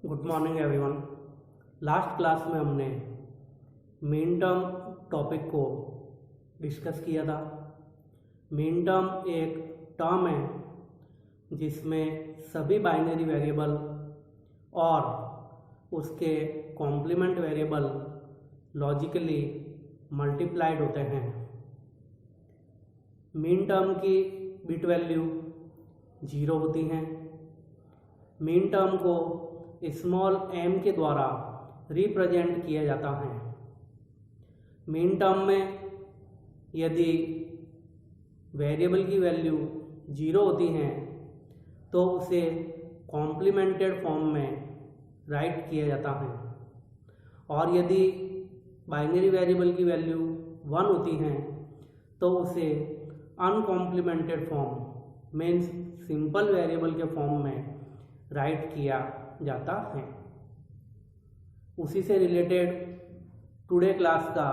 Good morning everyone. Last class में हमने mean term topic को डिस्कस किया था। मीन टर्म एक टर्म है जिसमें सभी बाइनरी वेरिएबल और उसके कॉम्प्लीमेंट वेरिएबल लॉजिकली मल्टीप्लाइड होते हैं। मीन टर्म की बिट वैल्यू 0 होती हैं। मीन टर्म को स्मॉल m के द्वारा रिप्रेजेंट किया जाता है। मीन टर्म में यदि वेरिएबल की वैल्यू 0 होती है तो उसे कॉम्प्लीमेंटेड फॉर्म में राइट किया जाता है, और यदि बाइनरी वेरिएबल की वैल्यू 1 होती है तो उसे अनकॉम्प्लीमेंटेड फॉर्म मीन्स सिंपल वेरिएबल के फॉर्म में राइट किया जाता है। उसी से रिलेटेड टुडे क्लास का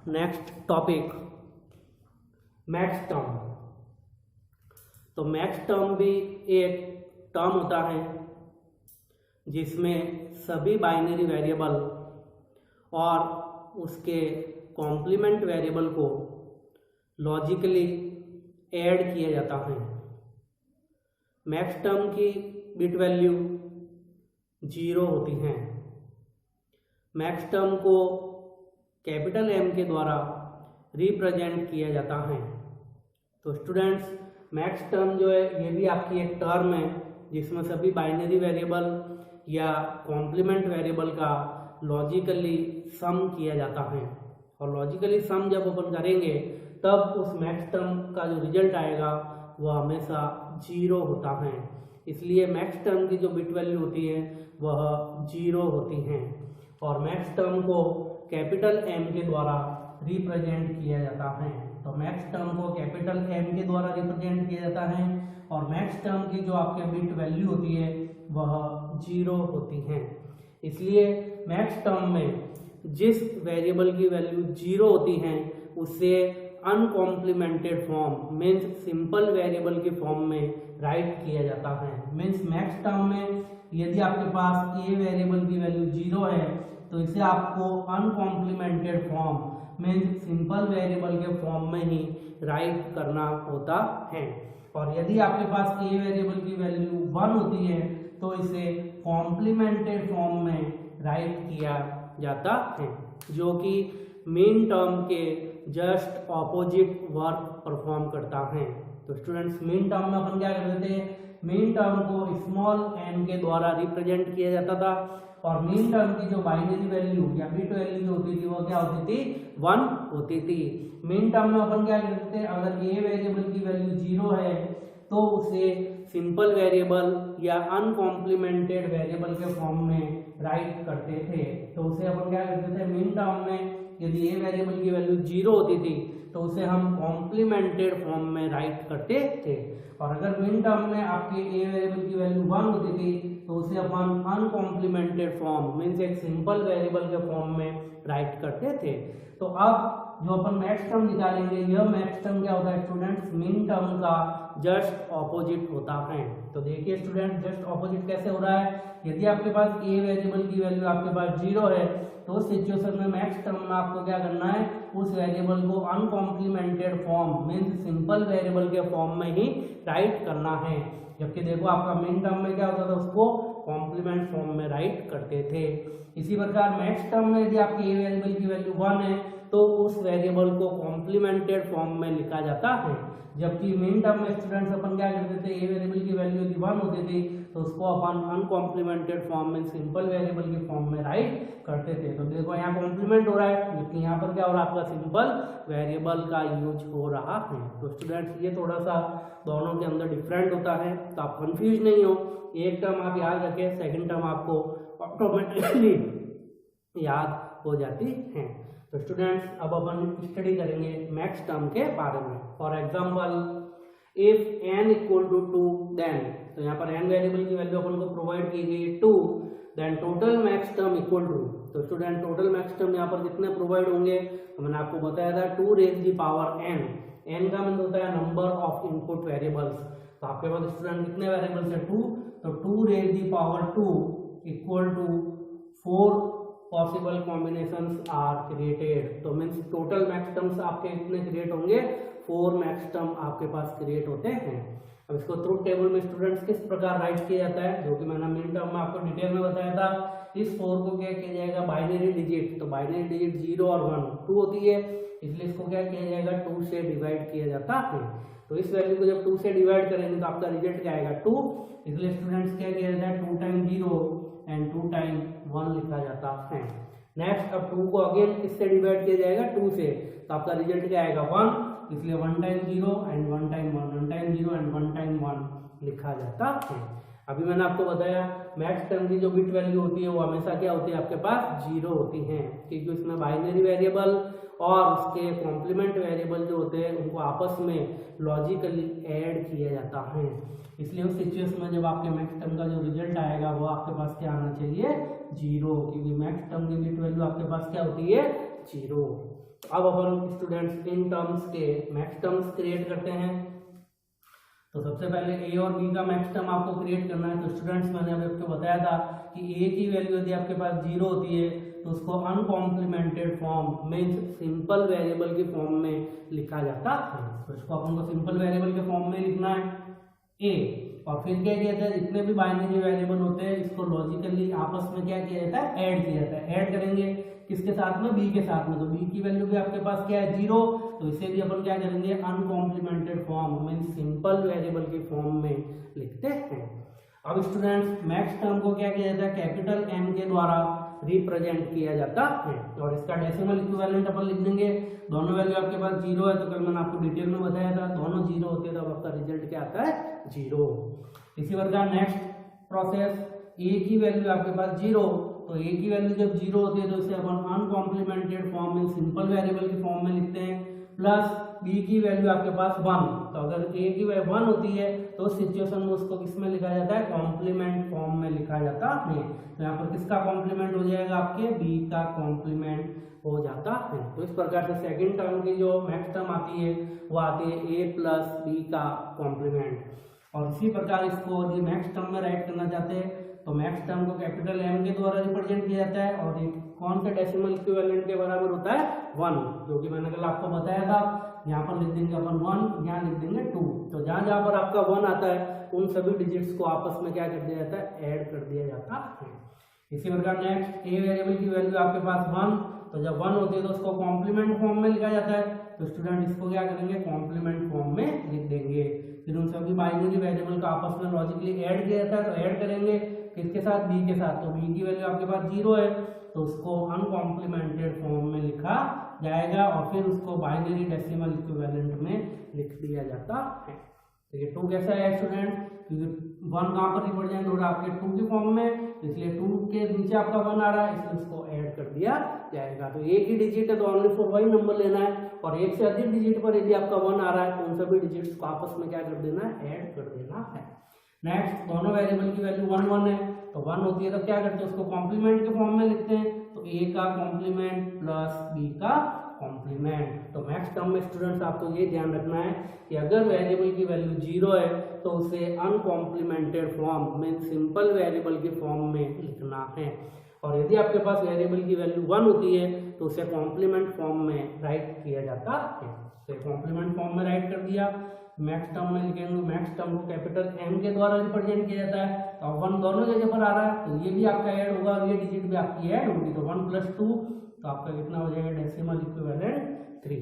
नेक्स्ट टॉपिक मैक्स टर्म। तो मैक्स टर्म भी एक टर्म होता है जिसमें सभी बाइनरी वेरिएबल और उसके कॉम्प्लीमेंट वेरिएबल को लॉजिकली ऐड किया जाता है। मैक्स टर्म की बिट वैल्यू 0 होती हैं। मैक्स टर्म को कैपिटल M के द्वारा रिप्रेजेंट किया जाता है। तो स्टूडेंट्स, मैक्स टर्म जो है ये भी आपकी एक टर्म है जिसमें सभी बाइनरी वेरिएबल या कॉम्प्लीमेंट वेरिएबल का लॉजिकली सम किया जाता है, और लॉजिकली सम जब अपन करेंगे तब उस मैक्स टर्म का जो रिजल्ट आएगा वह हमेशा 0 होता है। इसलिए मैक्स टर्म की जो बिट वैल्यू होती है वह 0 होती हैं, और मैक्स टर्म को कैपिटल M के द्वारा रिप्रेजेंट किया जाता है। तो मैक्स टर्म को कैपिटल M के द्वारा रिप्रेजेंट किया जाता है, और मैक्स टर्म की जो आपके बिट वैल्यू होती है वह 0 होती हैं। इसलिए मैक्स टर्म में जिस वेरिएबल की वैल्यू 0 होती है उसे अनकॉम्प्लीमेंटेड फॉर्म मीन्स सिंपल वेरिएबल के फॉर्म में राइट किया जाता है। मीन्स मैक्स टर्म में यदि आपके पास a वेरिएबल की वैल्यू 0 है तो इसे आपको अनकॉम्प्लीमेंटेड फॉर्म मीन्स सिंपल वेरिएबल के फॉर्म में ही राइट करना होता है, और यदि आपके पास a वेरिएबल की वैल्यू 1 होती है तो इसे कॉम्प्लीमेंटेड फॉर्म में राइट किया जाता है, जो कि मीन टर्म के जस्ट ऑपोजिट वर्क परफॉर्म करता है। तो स्टूडेंट्स, मीन टर्म में अपन क्या करते थे, मीन टर्म को स्मॉल m के द्वारा रिप्रेजेंट किया जाता था, और मीन टर्म की जो बाइनरी वैल्यू या बिट वैल्यू जो होती थी वो क्या होती थी, 1 होती थी। मीन टर्म में अपन क्या करते थे, अगर a वेरिएबल की वैल्यू 0 है तो उसे सिंपल वेरिएबल या अनकॉम्प्लीमेंटेड वेरिएबल के फॉर्म में राइट करते थे। तो उसे अपन क्या करते थे, मीन टर्म में यदि a वेरिएबल की वैल्यू 0 होती थी तो उसे हम कॉम्प्लीमेंटेड फॉर्म में राइट करते थे, और अगर मीन टर्म में आपके a वेरिएबल की वैल्यू 1 होती थी तो उसे अपन अनकॉम्प्लीमेंटेड फॉर्म मीन्स एक सिंपल वेरिएबल के फॉर्म में राइट करते थे। तो अब जो अपन मैक्स टर्म निकालेंगे, यह मैक्स टर्म क्या होता है स्टूडेंट्स, मीन टर्म का जस्ट ऑपोजिट होता है। तो देखिए स्टूडेंट, जस्ट ऑपोजिट कैसे हो रहा है, यदि आपके पास a वेरिएबल की वैल्यू आपके पास 0 है तो उस सिचुएशन में मैक्स टर्म में आपको क्या करना है, उस वेरिएबल को अनकॉम्प्लीमेंटेड फॉर्म मीन्स सिंपल वेरिएबल के फॉर्म में ही राइट करना है। जबकि देखो आपका मीन टर्म में क्या होता था, उसको कॉम्प्लीमेंट फॉर्म में राइट करते थे। इसी प्रकार मैक्स टर्म में यदि आपकी a वेरिएबल की वैल्यू 1 है तो उस वेरिएबल को कॉम्प्लीमेंटेड फॉर्म में लिखा जाता है। जबकि मीन टर्म में स्टूडेंट्स अपन क्या करते थे, a वेरिएबल की वैल्यू यदि 1 होती थी तो उसको अपन अनकॉम्प्लीमेंटेड फॉर्म में सिंपल वेरिएबल के फॉर्म में राइट करते थे। तो देखो यहाँ कॉम्प्लीमेंट हो रहा है, जबकि यहाँ पर क्या हो रहा है, आपका सिंपल वेरिएबल का यूज हो रहा है। तो स्टूडेंट्स, ये थोड़ा सा दोनों के अंदर डिफरेंट होता है, तो आप कंफ्यूज नहीं हो। एक टर्म आप याद रखें, सेकेंड टर्म आपको ऑटोमेटिकली याद हो जाती है। तो स्टूडेंट्स, अब अपन स्टडी करेंगे मैक्स टर्म के बारे में। For example, if n equal to 2 then, तो यहाँ पर n वेरिएबल की वैल्यू अपन को प्रोवाइड की गई 2, then total maxterm equal to, तो स्टूडेंट टोटल मैक्स टर्म यहाँ पर कितने प्रोवाइड होंगे, तो मैंने आपको बताया था 2 raise the power n। n का मतलब होता है नंबर ऑफ इनपुट वेरिएबल्स। तो आपके पास स्टूडेंट कितने वेरिएबल्स है, 2, तो 2 raise the power 2 equal to 4 possible combinations are created. तो मीन्स टोटल मैक्स टर्म्स आपके कितने क्रिएट होंगे, 4 मैक्स टर्म आपके पास क्रिएट होते हैं। अब इसको ट्रुथ टेबल में स्टूडेंट्स किस प्रकार राइट किया जाता है, जो कि मैंने मेन टर्म में आपको डिटेल में बताया था। इस 4 को क्या किया जाएगा, बाइनरी डिजिट, तो बाइनरी डिजिट 0 और 1 2 होती है, इसलिए इसको क्या किया जाएगा 2 से डिवाइड किया जाता है। तो इस वैल्यू को जब 2 से डिवाइड करेंगे तो आपका रिजल्ट क्या आएगा 2, इसलिए स्टूडेंट्स क्या किया जाता है 2 टाइम 0 एंड 2 टाइम 1 लिखा जाता है। नेक्स्ट अब 2 को अगेन किससे डिवाइड किया जाएगा 2 से, तो आपका रिजल्ट क्या आएगा 1, इसलिए 1 time 0 and 1 time 1, 1 time 0 and 1 time 1 लिखा जाता है। अभी मैंने आपको बताया मैक्स टर्म की जो बिट वैल्यू होती है वो हमेशा क्या होती है आपके पास 0 होती है, क्योंकि उसमें बाइनरी वेरिएबल और उसके कॉम्प्लीमेंट वेरिएबल जो होते हैं उनको आपस में लॉजिकली ऐड किया जाता है। इसलिए उस सिचुएशन में जब आपके मैक्स टर्म का जो रिजल्ट आएगा वो आपके पास क्या आना चाहिए 0, क्योंकि मैक्स टर्म की बिट वैल्यू आपके पास क्या होती है 0। अब अपन स्टूडेंट्स इन टर्म्स के मैक्स टर्म्स क्रिएट करते हैं। तो सबसे पहले ए और बी का मैक्स टर्म आपको क्रिएट करना है। तो स्टूडेंट्स मैंने अभी आपको बताया था कि ए की वैल्यू यदि आपके पास 0 होती है तो उसको अनकॉम्प्लीमेंटेड फॉर्म मीन्स सिंपल वेरिएबल के फॉर्म में लिखा जाता है। तो इसको अपन को सिंपल वेरिएबल के फॉर्म में लिखना है ए, और फिर क्या किया जाता है जितने भी बाइनरी वेरिएबल होते हैं इसको लॉजिकली आपस में क्या किया जाता है ऐड किया जाता है। ऐड करेंगे किसके साथ में, बी के साथ में, तो बी की वैल्यू भी आपके पास क्या है 0, तो इसे भी अपन क्या करेंगे अनकॉम्प्लीमेंटेड फॉर्म मीन सिंपल वेरिएबल की फॉर्म में लिखते हैं। अब स्टूडेंट्स मैक्स टर्म को क्या किया जाता है कैपिटल एम के द्वारा रिप्रेजेंट किया जाता है, और इसका डेसिमल इक्विवेलेंट अपन लिख देंगे। दोनों वैल्यू आपके पास 0 है, तो कल मैंने आपको डिटेल में बताया था दोनों 0 होते हैं तब आपका रिजल्ट क्या आता है 0। इसी प्रकार नेक्स्ट प्रोसेस ए की वैल्यू आपके पास 0, तो ए की वैल्यू जब 0 होती है तो इसे अपन अनकॉम्प्लीमेंटेड फॉर्म में सिंपल वेरिएबल की फॉर्म में लिखते हैं। प्लस बी की वैल्यू आपके पास 1, तो अगर ए की वैल्यू 1 होती है तो उस सिचुएशन में उसको किस में लिखा जाता है कॉम्प्लीमेंट फॉर्म में लिखा जाता है। तो यहाँ पर किसका कॉम्प्लीमेंट हो जाएगा आपके बी का कॉम्प्लीमेंट हो जाता है। तो इस प्रकार से सेकंड टर्म की जो मैक्स टर्म आती है वो आती है ए प्लस बी का कॉम्प्लीमेंट। और इसी प्रकार इसको यदि मैक्स टर्म में राइट करना चाहते हैं तो मैक्स टर्म को कैपिटल एम के द्वारा रिप्रेजेंट किया जाता है, और एक कौन सा डेसिमल इक्विवेलेंट के बराबर होता है 1, जो कि मैंने कल आपको बताया था। यहाँ पर लिख देंगे अपन 1, यहाँ लिख देंगे 2, तो जहाँ जहाँ पर आपका 1 आता है उन सभी डिजिट्स को आपस में क्या कर दिया जाता है ऐड कर दिया जाता है। इसी प्रकार नेक्स्ट ए वेरिएबल की वैल्यू आपके पास 1, तो जब 1 होती है तो उसको कॉम्प्लीमेंट फॉर्म में लिखा जाता है, तो स्टूडेंट इसको क्या करेंगे कॉम्प्लीमेंट फॉर्म में लिख देंगे। फिर उन सभी बाइनरी वेरिएबल का आपस में लॉजिकली ऐड किया जाता है, तो ऐड करेंगे किसके साथ बी के साथ, तो बी की वैल्यू आपके पास 0 है तो उसको अनकॉम्प्लीमेंटेड फॉर्म में लिखा जाएगा, और फिर उसको बाइनरी डेसिमल इक्विवेलेंट में लिख दिया जाता है। तो ये 2 कैसा है स्टूडेंट, क्योंकि 1 कहाँ पर रिप्रेजेंट हो रहा है आपके 2 की फॉर्म में, इसलिए 2 के नीचे आपका 1 आ रहा है इसलिए उसको ऐड कर दिया जाएगा। तो एक ही डिजिट है तो ओनली फॉर वही नंबर लेना है, और एक से अधिक डिजिट पर यदि आपका 1 आ रहा है तो उन सभी डिजिट्स को आपस में क्या कर देना है ऐड कर देना है। नेक्स्ट दोनों वेरिएबल की वैल्यू 1 1 है, तो 1 होती है तो क्या करते हैं उसको कॉम्प्लीमेंट के फॉर्म में लिखते हैं, तो ए का कॉम्प्लीमेंट प्लस बी का कॉम्प्लीमेंट। तो मैक्स टर्म में स्टूडेंट्स आपको ये ध्यान रखना है कि अगर वेरिएबल की वैल्यू 0 है तो उसे अनकॉम्प्लीमेंटेड फॉर्म में सिंपल वेरिएबल की फॉर्म में लिखना है, और यदि आपके पास वेरिएबल की वैल्यू 1 होती है तो उसे कॉम्प्लीमेंट फॉर्म में राइट किया जाता है। तो कॉम्प्लीमेंट फॉर्म में राइट कर दिया, मैक्स टर्म में लिखेंगे मैक्स टर्म को कैपिटल एम के द्वारा रिप्रेजेंट किया जाता है, तो 1 दोनों जगह पर आ रहा है तो ये भी आपका ऐड होगा और ये डिजिट भी आपकी ऐड होगी, तो 1 + 2 तो आपका कितना हो जाएगा डेसिमल इक्विवेलेंट 3।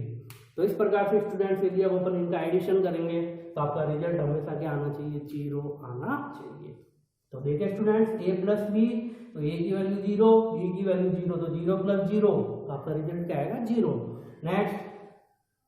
तो इस प्रकार से स्टूडेंट्स यदि अब अपन इनका एडिशन करेंगे तो आपका रिजल्ट हमेशा क्या आना चाहिए 0 आना चाहिए। तो देखिए स्टूडेंट्स ए प्लस बी, तो ए की वैल्यू 0, बी की वैल्यू 0, तो 0 + 0 तो आपका रिजल्ट क्या आएगा 0। नेक्स्ट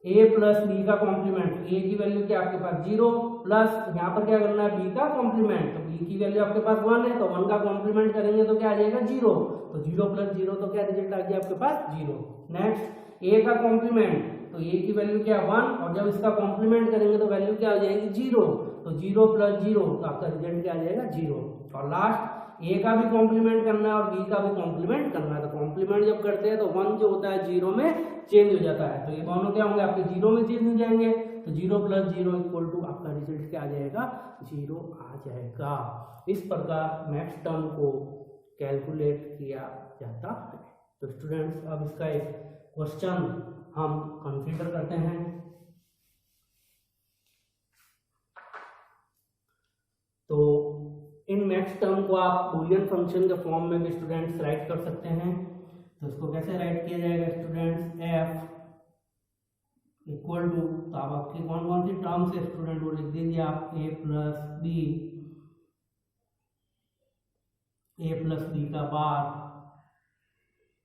a प्लस बी का कॉम्प्लीमेंट, a की वैल्यू क्या आपके पास 0 प्लस यहाँ पर क्या करना है b का कॉम्प्लीमेंट, तो b की वैल्यू आपके पास 1 है तो 1 का कॉम्प्लीमेंट करेंगे तो क्या आ जाएगा 0, तो 0 + 0 तो क्या रिजल्ट आ गया आपके पास 0। नेक्स्ट a का कॉम्प्लीमेंट, तो a की वैल्यू क्या 1 और जब इसका कॉम्प्लीमेंट करेंगे तो वैल्यू क्या हो जाएगी 0, तो 0 + 0 तो आपका रिजल्ट क्या आ जाएगा 0। और लास्ट a का भी कॉम्प्लीमेंट करना है और b का भी कॉम्प्लीमेंट करना है, तो कॉम्प्लीमेंट जब करते हैं तो 1 जो होता है 0 में चेंज हो जाता है, तो ये दोनों क्या होंगे आपके 0 में चेंज हो जाएंगे, तो 0 + 0 = आपका रिजल्ट क्या आ जाएगा 0 आ जाएगा। इस प्रकार मैक्स टर्म को कैलकुलेट किया जाता है। तो स्टूडेंट्स अब इसका एक क्वेश्चन हम कंसीडर करते हैं। तो इन मैक्स टर्म को आप बूलियन फंक्शन के फॉर्म में भी स्टूडेंट्स राइट कर सकते हैं। तो इसको कैसे राइट किया जाएगा स्टूडेंट्स, f इक्वल टू, तो आप आपकी कौन कौन सी टर्म्स है स्टूडेंट वो लिख दीजिए आप, a प्लस बी का बार,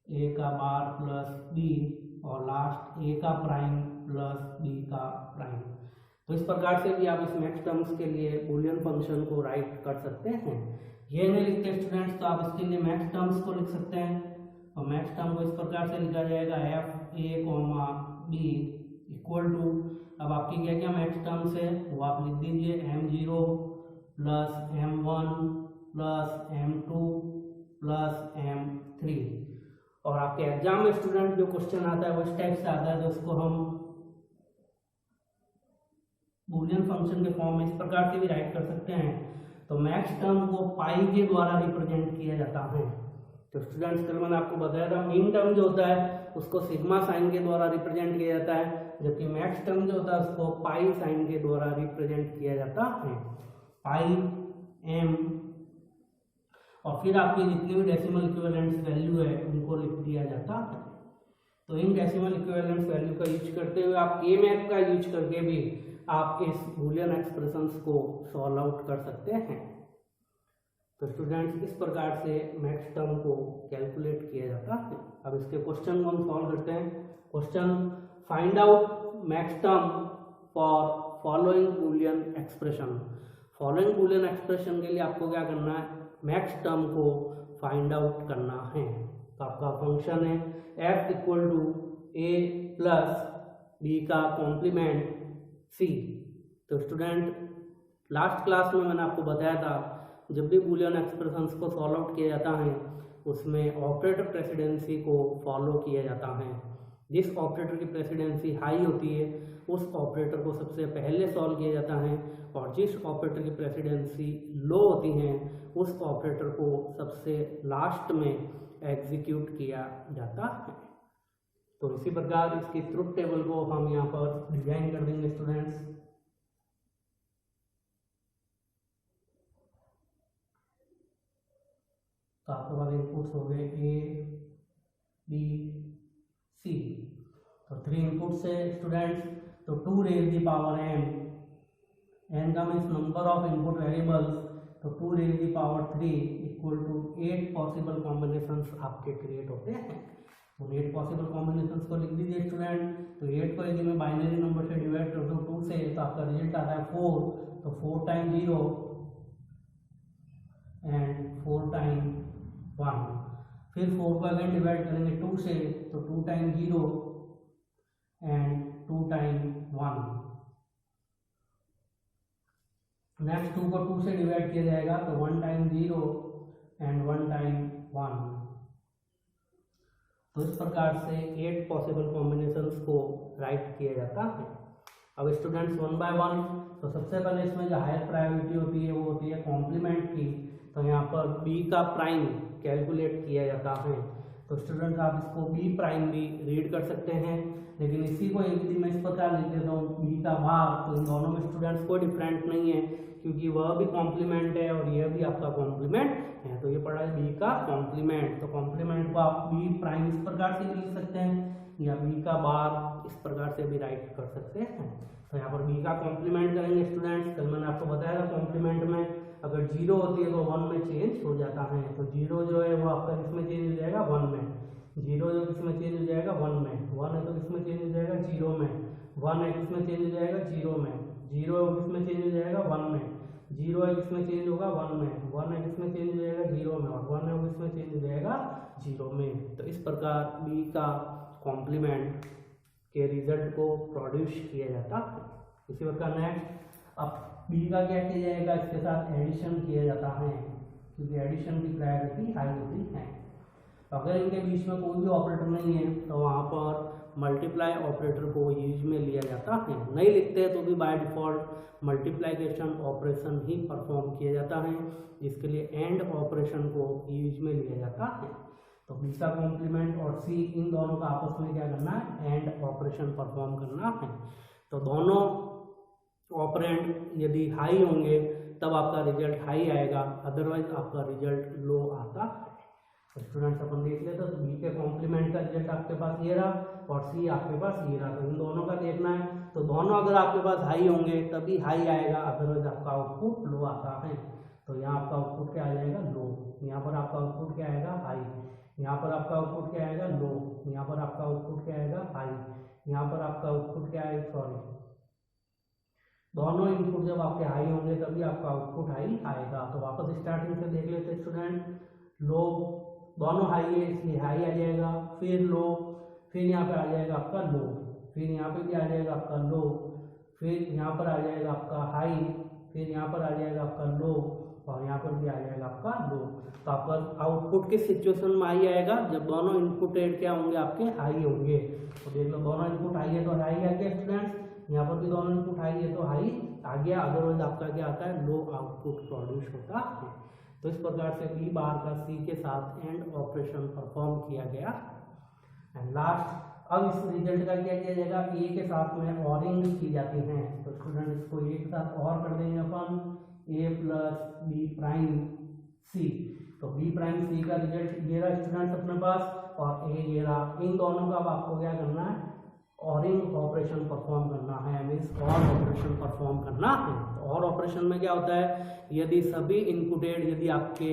a का बार प्लस b, और लास्ट a का प्राइम प्लस b का प्राइम। तो इस प्रकार से भी आप इस मैक्स टर्म्स के लिए बूलियन फंक्शन को राइट कर सकते हैं। ये नहीं लिखते स्टूडेंट्स तो आप इसके लिए मैक्स टर्म्स को लिख सकते हैं। और मैक्स टर्म को इस प्रकार से लिखा जाएगा f a, b equal to, अब आपकी क्या क्या मैक्स टर्म्स है वो आप लिख दीजिए, m0 plus m1 plus m2 plus m3। और आपके एग्जाम में स्टूडेंट जो क्वेश्चन आता है वो इस टाइप से आता है, तो उसको हम बूलियन फंक्शन के फॉर्म में इस प्रकार से भी राइट कर सकते हैं। तो मैक्स टर्म को पाई के द्वारा रिप्रेजेंट किया जाता है। तो स्टूडेंट्स कल मैंने आपको बताया था मीन टर्म जो होता है उसको सिग्मा साइन के द्वारा रिप्रेजेंट किया जाता है, जबकि मैक्स टर्म जो होता है उसको पाई साइन के द्वारा रिप्रेजेंट किया जाता है, पाई m। और फिर आपकी जितनी भी डेसिमल इक्विवेलेंट्स वैल्यू है उनको लिख दिया जाता है। तो इन डेसिमल इक्विवेलेंट्स वैल्यू का यूज करते हुए आप a मैप का यूज करके भी आप इस बूलियन एक्सप्रेशंस को सॉल्व आउट कर सकते हैं। तो स्टूडेंट्स इस प्रकार से मैक्स टर्म को कैलकुलेट किया जाता है। अब इसके क्वेश्चन को हम सॉल्व करते हैं। Question, find out maxterm for following Boolean expression. Following Boolean expression के लिए आपको क्या करना है, मैक्स टर्म को फाइंड आउट करना है। तो आपका फंक्शन है f equal to a plus b का कॉम्प्लीमेंट c। तो स्टूडेंट लास्ट क्लास में मैंने आपको बताया था जब भी बूलियन एक्सप्रेशंस को सॉल्व आउट किया जाता है उसमें ऑपरेटर प्रेसिडेंसी को फॉलो किया जाता है। जिस ऑपरेटर की प्रेसिडेंसी हाई होती है उस ऑपरेटर को सबसे पहले सॉल्व किया जाता है, और जिस ऑपरेटर की प्रेसिडेंसी लो होती है उस ऑपरेटर को सबसे लास्ट में एग्जीक्यूट किया जाता है। तो इसी प्रकार इसकी ट्रुथ टेबल को हम यहाँ पर डिजाइन कर देंगे स्टूडेंट्स। तो आपके पास इनपुट्स हो गए a, b, c। तो 3 इनपुट्स है स्टूडेंट्स। तो 2 रेज दी पावर n का means number of input variables, तो 2 raise the power 3 equal to 8 possible combinations आपके क्रिएट होते हैं। तो 8 पॉसिबल कॉम्बिनेशंस को लिख दीजिए स्टूडेंट। तो 8 को यदि मैं बाइनरी नंबर से डिवाइड कर दूँ 2 से तो आपका रिजल्ट आता है 4। तो 4 टाइम 0 एंड 4 टाइम 1। फिर 4 को अगेन डिवाइड करेंगे 2 से, तो 2 टाइम 0 एंड 2 टाइम 1। नेक्स्ट 2 को 2 से डिवाइड किया जाएगा तो 1 टाइम 0 एंड 1 टाइम 1। तो इस प्रकार से 8 पॉसिबल कॉम्बिनेशंस को राइट किया जाता है। अब स्टूडेंट्स 1 बाय 1, तो सबसे पहले इसमें जो हायर प्रायोरिटी होती है वो होती है कॉम्प्लीमेंट की। तो यहाँ पर b का प्राइम कैलकुलेट किया जाता है। तो स्टूडेंट्स आप इसको b प्राइम भी रीड कर सकते हैं, लेकिन इसी को यदि मैं इस प्रकार लिख देता हूँ b का भाग, तो इन दोनों में स्टूडेंट्स कोई डिफरेंट नहीं है क्योंकि वह भी कॉम्प्लीमेंट है और यह भी आपका कॉम्प्लीमेंट है। तो ये पड़ा है b का कॉम्प्लीमेंट। तो कॉम्प्लीमेंट को आप b प्राइम इस प्रकार से भी लिख सकते हैं या b का बार इस प्रकार से भी राइट कर सकते हैं। तो यहाँ पर b का कॉम्प्लीमेंट करेंगे स्टूडेंट्स। कल मैंने आपको बताया था कॉम्प्लीमेंट में अगर 0 होती है तो 1 में चेंज हो जाता है। तो 0 जो है वो आपका किसमें चेंज हो जाएगा 1 में। 0 जो किसमें चेंज हो जाएगा 1 में। 1 है तो किसमें चेंज हो जाएगा 0 में। 1 है किसमें चेंज हो जाएगा 0 में। 0 है किसमें चेंज हो जाएगा 1 में। 0 है किसमें चेंज होगा 1 में। 1 है किसमें चेंज हो जाएगा 0 में, और 1 है किसमें चेंज हो जाएगा 0 में। तो इस प्रकार b का कॉम्प्लीमेंट के रिजल्ट को प्रोड्यूस किया जाता है। इसी प्रकार नेक्स्ट अब b का क्या किया जाएगा, इसके साथ एडिशन किया जाता है क्योंकि एडिशन की प्रायोरिटी हाई होती है। अगर इनके बीच में कोई भी ऑपरेटर नहीं है तो वहाँ पर मल्टीप्लाई ऑपरेटर को यूज में लिया जाता है। नहीं लिखते तो भी by default multiplication operation he perform किया जाता है, जिसके लिए एंड ऑपरेशन को यूज में लिया जाता है। तो बी का कॉम्प्लीमेंट और सी इन दोनों का आपस में क्या करना है, एंड ऑपरेशन परफॉर्म करना है। तो दोनों ऑपरेंड यदि हाई होंगे तब आपका रिजल्ट हाई आएगा, अदरवाइज आपका रिजल्ट लो आता है। तो स्टूडेंट्स अपन देख लेते हैं, तो बी के कॉम्प्लीमेंट का रिजल्ट आपके पास ये रहा और सी आपके पास ये रहा। तो इन दोनों का देखना है, तो दोनों अगर आपके पास हाई होंगे तभी हाई आएगा, अदरवाइज आपका आउटपुट लो आता है। तो यहाँ आपका आउटपुट क्या आ जाएगा, लो। यहाँ पर आपका आउटपुट क्या आएगा, हाई। यहाँ पर आपका आउटपुट क्या आएगा, लो। यहाँ पर आपका आउटपुट क्या आएगा, हाई। यहाँ पर आपका आउटपुट क्या आएगा, सॉरी, दोनों इनपुट जब आपके हाई होंगे तभी आपका आउटपुट हाई आएगा। तो वापस स्टार्टिंग से देख लेते स्टूडेंट, लो, दोनों हाई है इसलिए हाई आ जाएगा, फिर लो, फिर यहाँ पे आ जाएगा आपका लो, फिर यहाँ पे भी आ जाएगा आपका लो, फिर यहाँ पर आ जाएगा आपका हाई, फिर यहाँ पर आ जाएगा आपका लो और यहाँ पर भी आ जाएगा आपका लो। तो आपका आउटपुट किस सिचुएशन में हाई आएगा, जब दोनों इनपुट क्या होंगे, आपके हाई होंगे। तो देख लो दोनों इनपुट हाई है तो हाई आ गया स्टूडेंट्स, यहाँ पर भी दोनों इनपुट हाई है तो हाई आ गया, अदरवाइज आपका क्या आता है, लो आउटपुट प्रोड्यूस होता है। तो इस प्रकार से बी बार का सी के साथ एंड ऑपरेशन परफॉर्म किया गया। एंड लास्ट, अब इस रिजल्ट का क्या किया जाएगा, ए के साथ में ऑरिंग की जाती है। तो स्टूडेंट इसको ए के साथ और कर देंगे अपन, ए प्लस बी प्राइम सी। तो बी प्राइम सी का रिजल्ट ये रहा स्टूडेंट्स अपने पास, और ए ये रहा। इन दोनों का अब आपको क्या करना है, ऑरिंग ऑपरेशन परफॉर्म करना है, मीन्स और ऑपरेशन परफॉर्म करना है। तो और ऑपरेशन में क्या होता है, यदि सभी इनपुटेड यदि आपके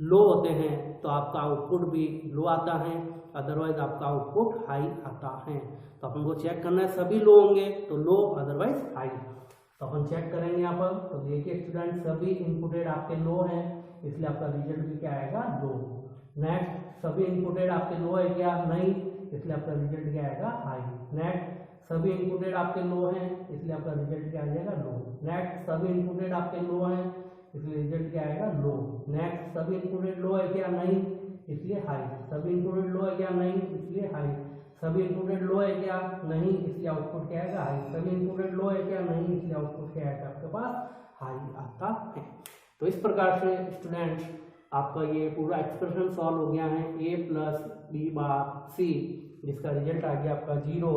लो होते हैं तो आपका आउटपुट भी लो आता है, अदरवाइज आपका आउटपुट हाई आता है। तो अपन को चेक करना है, सभी लो होंगे तो लो, अदरवाइज हाई। तो अपन चेक करेंगे यहाँ पर, तो देखिए स्टूडेंट सभी इनपुटेड आपके लो हैं इसलिए आपका रिजल्ट भी क्या आएगा, लो। नेक्स्ट, सभी इनपुटेड आपके लो है क्या, नहीं, इसलिए आपका रिजल्ट क्या आएगा, हाई। नेक्स्ट, सभी इनपुटेड आपके लो हैं इसलिए आपका रिजल्ट क्या आ जाएगा, लो। नेक्स्ट, सभी इनपुटेड आपके लो हैं इसलिए रिजल्ट क्या आएगा, लो। नेक्स्ट, सभी इनपुटेड लो है क्या, नहीं, इसलिए हाई। सभी इनपुटेड लो है क्या, नहीं, इसलिए हाई। सभी इनपुटेड लो है क्या, नहीं, इसलिए आउटपुट क्या आएगा, हाई। सभी इनपुटेड लो है क्या, नहीं, इसलिए आउटपुट क्या आएगा आपके पास, हाई आता है। तो इस प्रकार से स्टूडेंट्स आपका ये पूरा एक्सप्रेशन सॉल्व हो गया है, ए प्लस बी बार सी, जिसका रिजल्ट आ गया आपका 0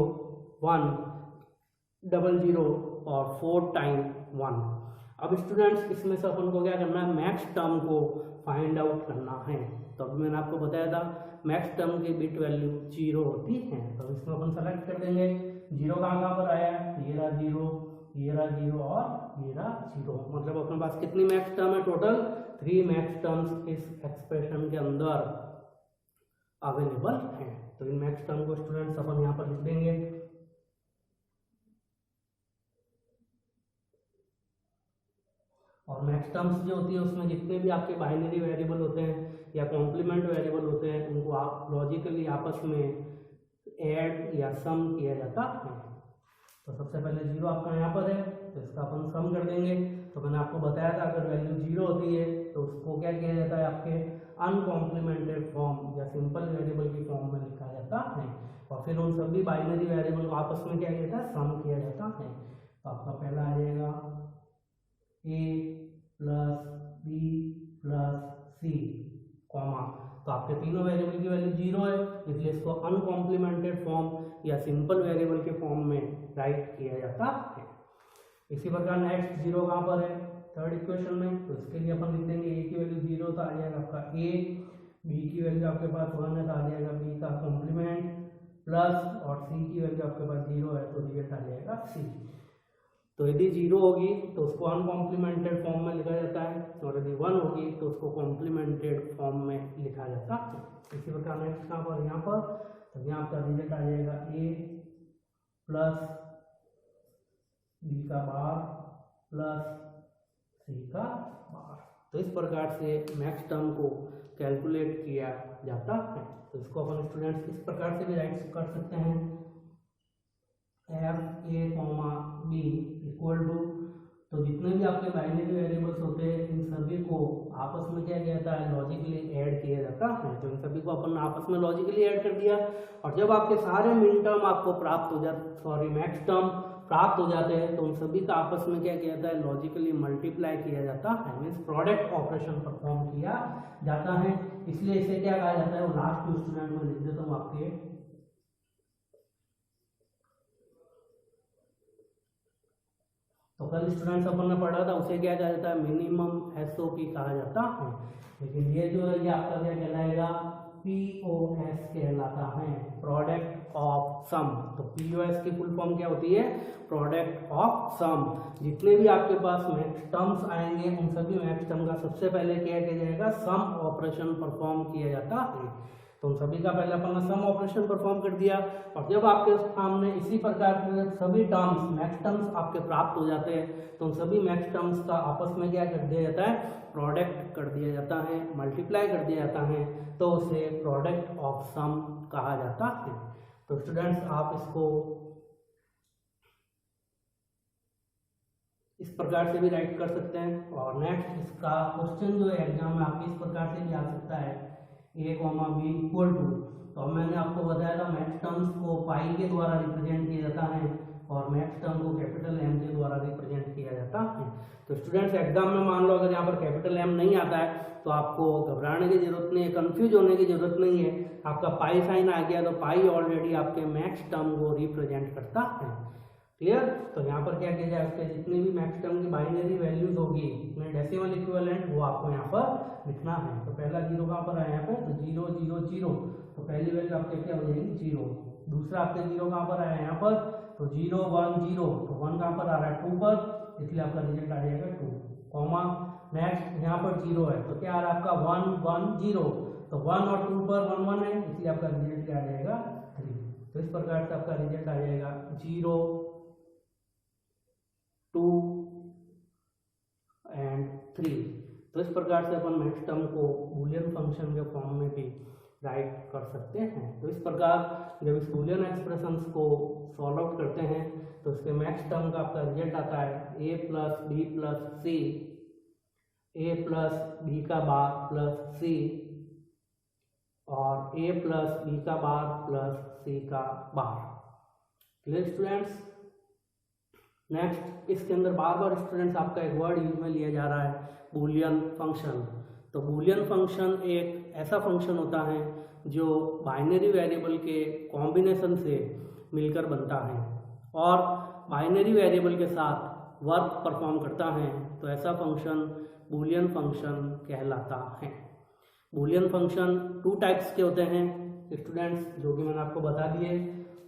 1 00 और 4 टाइम 1। अब स्टूडेंट्स इसमें से अपन को क्या करना है, मैक्स टर्म को फाइंड आउट करना है। तो अभी मैंने आपको बताया था मैक्स टर्म की बिट वैल्यू 0 होती है। तो इसमें अपन सेलेक्ट कर देंगे, 0 कहाँ पर आया, ये रहा 0, ये रहा 0 और ये रहा 0। मतलब अपने पास कितनी मैक्स टर्म है, टोटल 3 मैक्स टर्म्स इस एक्सप्रेशन के अंदर अवेलेबल हैं। तो इन मैक्स टर्म को स्टूडेंट्स अपन यहाँ पर लिख देंगे। और मैक्स टर्म्स जो होती है उसमें जितने भी आपके बाइनरी वेरिएबल होते हैं या कॉम्प्लीमेंट वेरिएबल होते हैं उनको आप लॉजिकली आपस में ऐड या सम किया जाता है। तो सबसे पहले 0 आपका यहाँ पर है तो इसका अपन सम कर देंगे। तो मैंने आपको बताया था अगर वैल्यू 0 होती है तो उसको क्या किया जाता है, आपके अनकॉम्प्लीमेंटेड फॉर्म या सिंपल वेरिएबल की फॉर्म में लिखा जाता है और फिर उन सभी बाइनरी वेरिएबल को आपस में क्या किया जाता है, सम किया जाता है। तो आपका पहला आ जाएगा a plus b plus c comma, तो आपके तीनों वेरिएबल की वैल्यू 0 है इसलिए इसको अनकॉम्प्लीमेंटेड फॉर्म या सिंपल वेरिएबल के फॉर्म में राइट किया जाता है। इसी प्रकार नेक्स्ट 0 कहाँ पर है, थर्ड इक्वेशन में, तो इसके लिए अपन लिख देंगे a की वैल्यू 0 तो आ जाएगा आपका a, b की वैल्यू आपके पास 1 है तो आ जाएगा b का कॉम्प्लीमेंट प्लस और c की वैल्यू आपके पास 0 है तो रिजल्ट आ जाएगा c। तो यदि 0 होगी तो उसको अनकॉम्प्लीमेंटेड फॉर्म में लिखा जाता है और यदि 1 होगी तो उसको कॉम्प्लीमेंटेड फॉर्म में लिखा जाता है। इसी प्रकार नेक्स्ट कहाँ पर, यहाँ पर, तो यहाँ आपका रिजल्ट आ जाएगा a प्लस b का बार प्लस c का बार। तो इस प्रकार से मैक्स टर्म को कैलकुलेट किया जाता है। तो इसको अपन स्टूडेंट्स इस प्रकार से भी राइट कर सकते हैं, f a, b equal to तो जितने भी आपके बाइनरी वेरिएबल्स होते हैं इन सभी को आपस में क्या किया जाता है, लॉजिकली ऐड किया जाता है। तो इन सभी को अपन आपस में लॉजिकली ऐड कर दिया, और जब आपके सारे मिन टर्म आपको प्राप्त हो जाते, मैक्स टर्म प्राप्त हो जाते हैं, तो उन सभी का आपस में क्या किया जाता है, लॉजिकली मल्टीप्लाई किया जाता है, मीन्स प्रोडक्ट ऑपरेशन परफॉर्म किया जाता है। इसलिए इसे क्या कहा जाता है, वो लास्ट स्टूडेंट में लिख देता हूँ आपके, तो कल स्टूडेंट्स अपन ने पढ़ा था उसे क्या कहा जाता है, मिनिमम एसओपी कहा जाता है। लेकिन ये जो है ये आपका क्या कहलाएगा, पीओएस कहलाता है, प्रोडक्ट ऑफ सम। तो पीओएस की फुल फॉर्म क्या होती है, प्रोडक्ट ऑफ सम। जितने भी आपके पास मैक्स टर्म्स आएंगे उन सभी मैक्स टर्म का सबसे पहले क्या किया जाएगा, सम ऑपरेशन परफॉर्म किया जाता है। तो उन सभी का पहले अपन ने सम ऑपरेशन परफॉर्म कर दिया, और जब आपके सामने इसी प्रकार के सभी टर्म्स मैक्स टर्म्स आपके प्राप्त हो जाते हैं, तो उन सभी मैक्स टर्म्स का आपस में क्या कर दिया जाता है, प्रोडक्ट कर दिया जाता है, मल्टीप्लाई कर दिया जाता है, तो उसे प्रोडक्ट ऑफ सम कहा जाता है। तो स्टूडेंट्स आप इसको इस प्रकार से भी राइट कर सकते हैं। और नेक्स्ट इसका क्वेश्चन जो है एग्जाम में आपके इस प्रकार से भी आ सकता है, a, b इक्वल टू, तो मैंने आपको बताया था मैक्स टर्म्स को पाई के द्वारा रिप्रेजेंट किया जाता है और मैक्स टर्म को कैपिटल M के द्वारा रिप्रेजेंट किया जाता है। तो स्टूडेंट्स एग्जाम में मान लो अगर यहाँ पर कैपिटल M नहीं आता है तो आपको घबराने की जरूरत नहीं है, कंफ्यूज होने की जरूरत नहीं है। आपका पाई साइन आ गया तो पाई ऑलरेडी आपके मैक्स टर्म को रिप्रेजेंट करता है। क्लियर। तो यहाँ पर क्या किया जाए, उसके जितनी भी मैक्स टर्म की बाइनरी वैल्यूज होगी में डेसिमल इक्विवेलेंट वो आपको यहाँ पर लिखना है। तो पहला जीरो कहाँ पर है यहाँ पे, तो 0 0 0, तो पहली वैल्यू आपके क्या हो जाएगी 0। दूसरा आपके जीरो कहाँ पर है यहाँ पर, तो 0 1 0, तो 1 कहाँ पर आ रहा है 2 पर, इसलिए आपका रिजल्ट आ जाएगा 2, कॉमा नेक्स्ट यहाँ पर 0 है तो क्या आ रहा है आपका 1 1 0, तो 1 और 2 पर 1 1 है, इसलिए आपका रिजल्ट क्या आ जाएगा 3। तो इस प्रकार से आपका रिजल्ट आ जाएगा 0 2 एंड 3। तो इस प्रकार से अपन मैक्स टर्म को बूलियन फंक्शन के फॉर्म में भी राइट कर सकते हैं। तो इस प्रकार जब इस बूलियन एक्सप्रेशंस को सॉल्व आउट करते हैं तो इसके मैक्स टर्म का आपका रिजल्ट आता है a plus B plus C, a plus B का बार प्लस सी और a प्लस बी का बार प्लस सी का बार। Clear students. नेक्स्ट इसके अंदर बार बार स्टूडेंट्स आपका एक वर्ड यूज में लिया जा रहा है, बूलियन फंक्शन। तो बूलियन फंक्शन एक ऐसा फंक्शन होता है जो बाइनरी वेरिएबल के कॉम्बिनेशन से मिलकर बनता है और बाइनरी वेरिएबल के साथ वर्क परफॉर्म करता है। तो ऐसा फंक्शन बूलियन फंक्शन कहलाता है। बूलियन फंक्शन 2 टाइप्स के होते हैं स्टूडेंट्स, जो कि मैंने आपको बता दिए।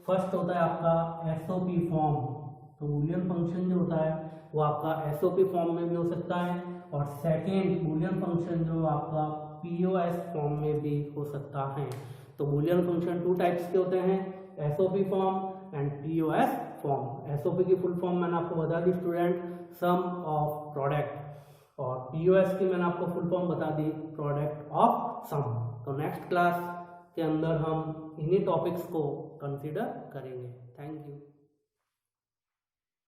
फर्स्ट होता है आपका एसओपी फॉर्म। तो बूलियन फंक्शन जो होता है वो आपका एसओपी फॉर्म में भी हो सकता है, और सेकेंड बूलियन फंक्शन जो आपका पीओएस फॉर्म में भी हो सकता है। तो बूलियन फंक्शन 2 टाइप्स के होते हैं, SOP form and POS form. SOP की फुल फॉर्म मैंने आपको बता दी स्टूडेंट, सम ऑफ प्रोडक्ट, और पीओएस की मैंने आपको फुल फॉर्म बता दी, प्रोडक्ट ऑफ सम। तो नेक्स्ट क्लास के अंदर हम इन्हीं टॉपिक्स को कंसिडर करेंगे। Thank you.